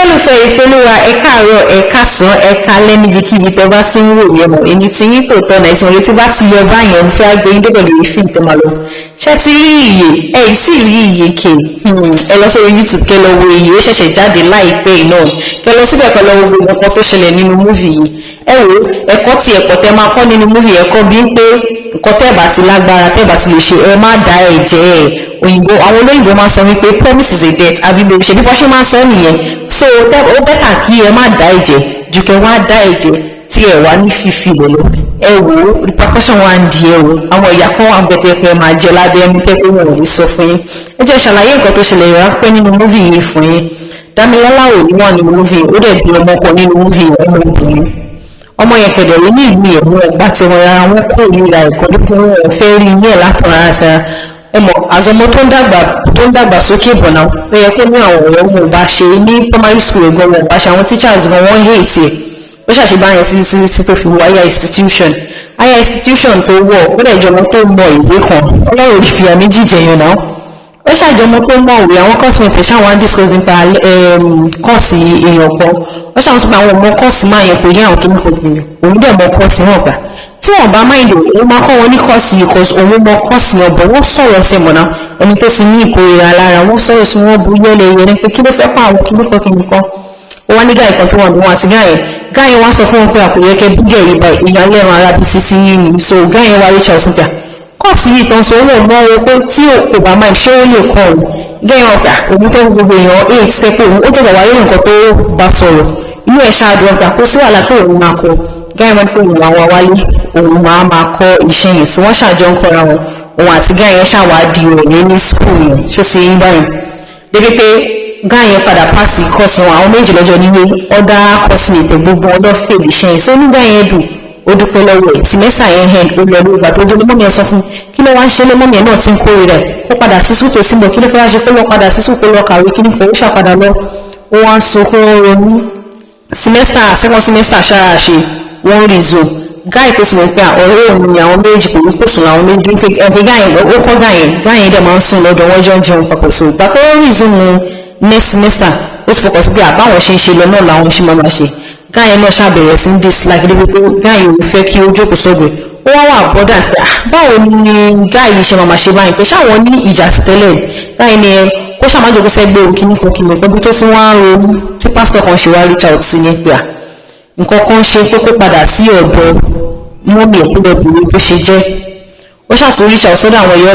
olólùfẹ́ ìfẹ́lúwa ẹ káàárọ̀ ẹ káàsán ẹ káalẹ́ níbikíbi tẹ́ bá sí ń wò yẹn mọ̀ èmi tí yín tòótọ́ náà ìsìn òye tí bá ti yọ báyẹn ń fẹ́ gbé yín débẹ̀ lórí fíìmù tó máa lọ ṣé ti rí iye ẹ sì rí iye kè ẹ lọ sórí YouTube kẹ́ lọ wo iye ó ṣẹ̀ṣẹ̀ jáde láìpẹ́ náà kẹ́ lọ síbẹ̀ kẹ́ lọ wo gbogbo nǹkan tó ṣẹlẹ̀ nínú múvì yìí ẹ wo ẹ̀kọ́ tí ẹ̀kọ́ tẹ́ máa kọ́ nínú múvì ẹ̀kọ́ bíi pé nǹkan tẹ́ bá ti lágbára tẹ́ bá ti lè ṣe ẹ má dá ẹ̀jẹ̀ ẹ̀ òyìnbó àwọn olóyìnbó máa sọ wípé promise is a debt àbí bèbí ṣe bí wọ́n ṣe máa sọ nìyẹn so ó bẹ́tà kí ẹ má dá ẹ̀jẹ̀ ju kẹ́ wá dá ẹ̀jẹ̀ tí ẹ wá ní fífi lọ́lọ́ ẹ wò ó repercussion wa ń di ẹ wò àwọn ìyá kan wà ń bẹ̀tẹ̀ fẹ́ máa jẹ lábẹ́ ẹni pé wọn ò ní sọ fún yín ẹ jẹ́ ṣàlàyé nǹkan tó ṣẹlẹ̀ ráńpẹ́ nínú múvì yìí fún yín Damilola ò ní wà nínú múvì ó dẹ̀ bí ọmọ kan nínú múvì ọmọ obìnrin ọmọ yẹn pẹ̀lẹ́ ní ìlú ẹ̀mú ọgbà tí wọn rárá wọn kó ìlera ẹ̀kọ́ dípò wọn fẹ́ rí ní ẹ̀ látọ̀ rárá sára ẹ mọ̀ àzọmọ tó ń dàgbà sókè bọ̀ náà ó yẹ kó ní àwọn ọ̀rẹ́ wọn ò bá ṣe ní primary school ẹ̀gbọ́n wọn ò bá ṣe àwọn teachers gan wọ́n hate ẹ̀ ó ṣàṣìbáyẹn sí tó fi wọ higher institution tó wọ̀ ó dẹ̀ jọmọ tó mọ ìwé kan ọlọ́run fi àmì jíjẹyàn náà ó ṣàjọmọ tó mọ òwe àwọn kọ́ọ̀sì mẹ́fẹ̀ẹ́ ṣáwọn á discuss nípa kọ́ọ̀sì èèyàn kan ó ṣàwọn sọ pé àwọn ọmọ kọ́ọ̀sì máa yẹn kò yẹ àwọn tó ní kò gbìyànjú òun dẹ̀ mọ kọ́ọ̀sì náà gbà tí wọn bá máa ń lò ó máa kọ́ wọn ní kọ́ọ̀sì yìí cause òun mọ kọ́ọ̀sì náà bọ̀ wọ́n sọ̀rọ̀ sí mọ̀nà ẹni tó ti ní ìkórira lára wọ́n sọ̀rọ̀ sí wọn bu yẹ́lẹ̀ ní pé kí ló fẹ́ pa àwọn kíníkan ó wá ní gáì kan fún wọn bí wọn àti gáì wá sọ fún wọn pé àkòyẹ kẹ bígẹ̀ rí bá èèyàn lẹ́ran ara bíi títí yín ni so gáì wá rí charles níta kọ́ọ̀sì yìí tán so owó ọmọ owó pé tí kò bá máa ṣé ó lè kọ́ òun gáì wọn gbà òun tó gbogbo èèyàn 8 tẹ́ pé òun ó tẹ̀sẹ̀ wáyé nǹkan tó bá sọ̀rọ̀ inú ẹ̀ ṣáàdù ọgbà kó sí wàhálà pé òun máa kọ gáì wọn pé òun àwọn wálé òun máa kọ́ iṣẹ́ yẹn sí wọ́n ṣàjọ ń kọ́ra wọn òun àti gáì yẹn ṣàwádìí òní ní skul yẹn ṣó ṣe ń báyìí débi pé gáì yẹn padà pàṣẹ kọ́ọ̀sì wọn àwọn méjì lọ́jọ́ nílé ọ̀dà kọ́ọ̀sì ètò gbogbo ọ̀dọ́ fèlè iṣẹ́ yẹn só ní gáì yẹn dùn ó dúpẹ́ lọ́wọ́ ẹ̀ tìmẹ́sà yẹn hẹ́n ó lọ lóògbà tó dúró mọ́mí ẹ̀ sọ fún kí ló wá ń ṣe lé mọ́mí ẹ̀ náà sí ń kórè rẹ̀ ó padà sí sùn tó sí bọ̀ kí ló fẹ́ wá ṣe kó lọ padà sí sùn kó lọ kàwé kí ní kò ó ṣàpadà lọ ó wá ń sunkún ronú second semester ṣáà ṣe wọ́n rí zo gáì tó sì mọ̀ pé ọ̀rẹ́ òun ni àwọn méjì kò ní kó sùn àwọn méjì pé ẹ̀fẹ̀ gáì ó kọ́ gáì dẹ̀ máa ń sùn lọ́dọ̀ wọ́n jọ ń jẹun papọ̀ so ìgbà tó rí zo mu next semester ó sì fọkàn sí pé àbáwọn ṣe ń ṣe lọ náà làwọn ṣe máa ṣe gáì náà ṣàbẹ̀rẹ̀ sí ń dislike débi pé gáì ò fẹ́ kí ó jókòó sọ́gbẹ̀ ó wá wà bọ́dà pé báwo ni gáì yìí ṣe máa ṣe báyìí pé ṣáwọn ní ìjà ti tẹ́lẹ̀ gáì ni ẹ kó ṣàmájòkó sẹ́gbẹ́ òkìníkòkìní pẹ́bí tó tún wá ń ronú tí pásítọ̀ kan ṣe wá reach out sí ní pé nǹkan kan ṣe pé kó padà sí ọ̀dọ̀ mọ́mí ẹ̀kúndẹ̀bìnrin bó ṣe jẹ́ ó ṣàtúnrí reach out sọ́dọ̀ àwọn ìyá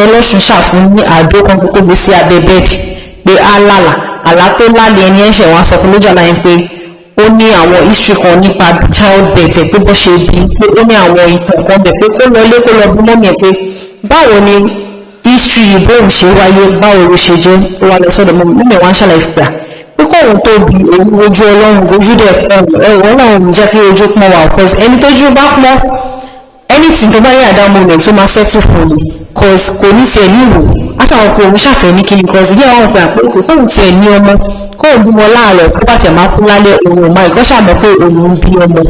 ọlọ́ṣun ṣàfún ní àdó kan kókó gbé sí abẹ́ bẹ́ẹ̀dì pé á lálà àlá tó lálẹ́ ẹni ẹ̀ṣẹ̀ wọn sọ fún lójú àlá yẹn pé ó ní àwọn history kan nípa child birth ẹ̀ pé bó ṣe bí pé ó ní àwọn ìtàn kan bẹ̀ pé kó lọlé kó lọ bí mọ́mí ẹ̀ pé báwo ni history bóun ṣe wáyé báwo ló ṣe jẹ́ ó wà lọ sọ́dọ̀ mọ́mí wọn ṣàlàyé fìgbà pé kóun tó bí òun ojú ọlọ́run ojú dẹ̀ pọ̀ ẹ̀wọ̀n náà ń jẹ́ kí ojú pọ̀ wà cause ẹni tójú bá pọ̀ anything tó bá yẹ àdá moment tó máa settle fún mi cause kò ní tiẹ̀ ní ìwò aṣáwọn kò òun ṣàfẹ́ ní kíni cause yẹ́ àwọn òpin àpò kóun tiẹ̀ ní ọmọ kóun bímọ láàárọ̀ kó bá tẹ̀ máa kú lálẹ́ òun ò máa ìkọ́ ṣàmọ́ pé òun ń bí ọmọ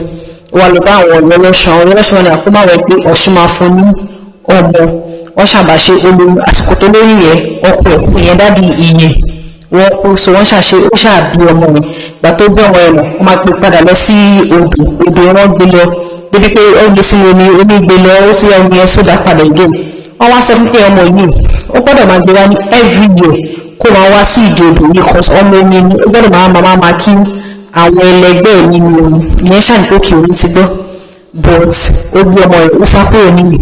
wà lọ bá àwọn ọlọ́ṣun ni àkómáwẹ̀ pé ọ̀ṣun máa fún ní ọmọ wọ́n ṣàbàṣe olóyún àsìkò tó lóyún yẹn ọkọ ẹ̀kú yẹn dádì ìyẹn wọ́n kú so wọ́n ṣàṣe ó ṣàbí ọmọ rẹ̀ gbà tó bí ọmọ ẹ̀mọ̀ wọ́n máa gbé padà lọ sí odò wọn gbé lọ débi pé ó gbé sí omi gbé lọ ó sì ọmọ yẹn sódà padà again wọ́n wá sọ fún pé ọmọ yìí ó gbọ́dọ̀ máa gbé wá ní every year kó máa wá sí ìdí odò yìí cause ọmọ omi ni ó gbọ́dọ̀ máa kí àwọn ẹlẹgbẹ́ nínú omi ìyẹn ṣàǹtókè omi ti gbọ́ but ó gbé ọmọ rẹ̀ ó sá kúrò nílùú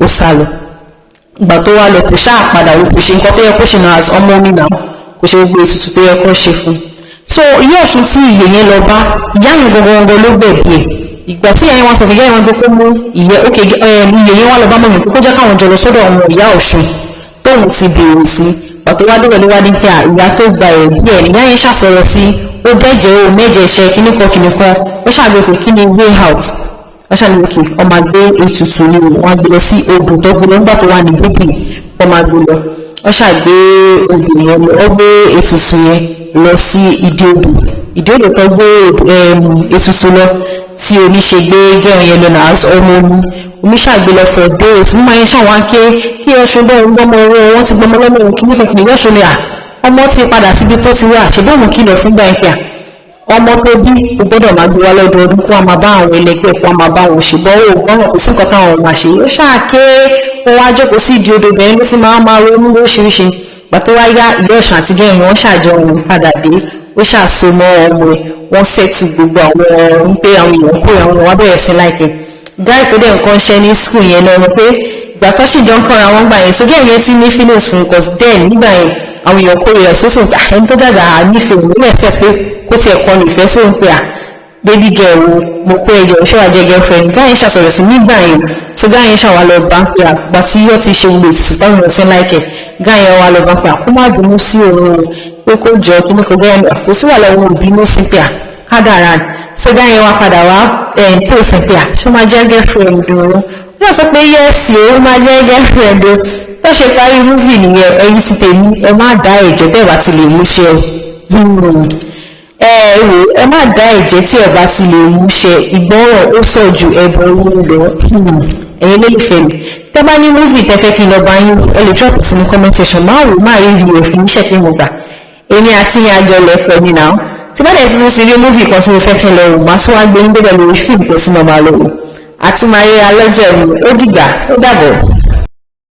ó sá lọ ìgbà tó wá lọ kò ṣáà padà ó kò ṣe nǹkan tó yẹ kó ṣe náà as ọmọ omi náà kò ṣe gbogbo ètùtù tó yẹ kó ṣe fún so ìyá ọ̀ṣun tí ìyè yẹn lọ bá ìyá yẹn gbọ̀ngàn ló gbẹ̀bí ẹ̀ ìgbà tí ìyá yẹn wá sọ fún ìyá yẹn pé kó mú ìyè yẹn wá lọ bá mọ̀mí kó jẹ́ káwọn jọ lọ sọ́dọ̀ ọmọ ìyá ọ̀ṣun tóun ti bèrè sí pàtó wá dúró ló wá ní pé ìyá tó gba ẹ̀bí ẹ̀ ìyá yẹn ṣàṣọrọ sí ó bẹ́jẹ̀ ó mẹ́jẹ̀ ṣe kíníkan ó ṣàgbékò kí ni way out wọ́n ṣàlùkì ọmọ àgbé ètùtù ni wọ́n gbé lọ sí odò tó gbé lọ nígbà tó wà ní bíbí ọmọ àgbé lọ wọ́n ṣàgbé odò yẹn lọ ó gbé ètùtù yẹn lọ sí ìdí odò tó gbé ètùtù lọ tí omi ṣe gbé gẹ́rùn yẹn lọ náà ọmọ omi ṣàgbé lọ for days mímọ yẹn ṣàwọn ké kí ọṣun bẹ́ẹ̀ ń gbọ́mọ owó wọn ti gbọ́mọ lọ́mọ òun kìíní kankan ìwé ọṣun ni ọmọ ti padà síbi tó ti wá ṣùgbọ́n mo kìlọ̀ fún gbàǹkà ọmọ tó bí o gbọ́dọ̀ máa gbé wá lọ́dọọdún kó a máa bá àwọn ẹlẹgbẹ́ kó a máa bá wọn ṣùgbọ́n o gbọ́dọ̀ kò sí nǹkan táwọn máa ṣe ó ṣáàké ó wá jókòó sí ìdí odò bẹ́ẹ̀ ló sì máa ronú lóríṣiríṣi ìgbà tó wá yá ìyá ọ̀sán àti gẹ̀yìn wọn ṣàjọ òun padà dé ó ṣàsomọ́ ọmọ ẹ̀ wọ́n ṣètù gbogbo àwọn pé àwọn èèyàn kó àwọn èèyàn wá bẹ̀rẹ̀ sí láìpẹ́ dáì tó dẹ̀ nǹkan ṣe ní skul yẹn lọ́rùn pé ìgbà tó sì jọ ń kọ́ra wọn gbà yẹn so gẹ̀yìn yẹn ti ní feelings fún cause then nígbà yẹn àwọn èèyàn kó rẹ̀ sósùn ẹni tó dàgbà nífẹ̀ẹ́ òun nílẹ̀ fẹ́ pé kó tiẹ̀ kọ́ ní ìfẹ́ sóhun pé baby girl wo mo kó ẹ̀jẹ̀ òṣèwà jẹ́ girlfriend gáyẹn ṣàṣọ̀rọ̀ sí nígbà yẹn so gáyẹn ṣàwà lọ bá ń pè àgbà tí yóò ti ṣe gbogbo ìtùtù táwọn èèyàn ti ń láìkẹ̀ gáyẹn wà lọ bá ń pè àkó má bínú sí òun pé kó jọ kí ní kò gáyẹn kò sí wà lọ́wọ́ òbínú sí pé kádàrá so gáyẹn wà padà wá post pé ṣé máa jẹ́ girlfriend o wọ́n sọ pé yẹ́sì ó máa jẹ́ girlfriend o tó ṣe parí múvì nìyẹn ẹ̀yin ti tèmi ẹ má dá ẹ̀jẹ̀ tẹ́ ẹ bá ti lè mú ṣe ẹ má dá ẹ̀jẹ̀ tí ẹ bá ti lè mú ṣe ìgbọ́ràn ó sọ ju ẹbọ owó lọ ẹ̀yin lólùfẹ́ mi tẹ́ bá ní múvì tẹ́ fẹ́ kí n lọ bá yín ẹ lè drop sí ní comment section máa wò máa rí ìwé òfin níṣẹ́ pé mo gbà èmi àti yín àjọ lẹ́pẹ́ mi náà tí bá dẹ̀ tuntun sí rí múvì kan tí mo fẹ́ kí n lọ wò máa tún wá gbé ń bẹ̀rẹ̀ lórí fíìmù kan tí mo máa lọ wò àti máa rí alọ́jọ́ mi ó dìgbà ó dàbọ̀.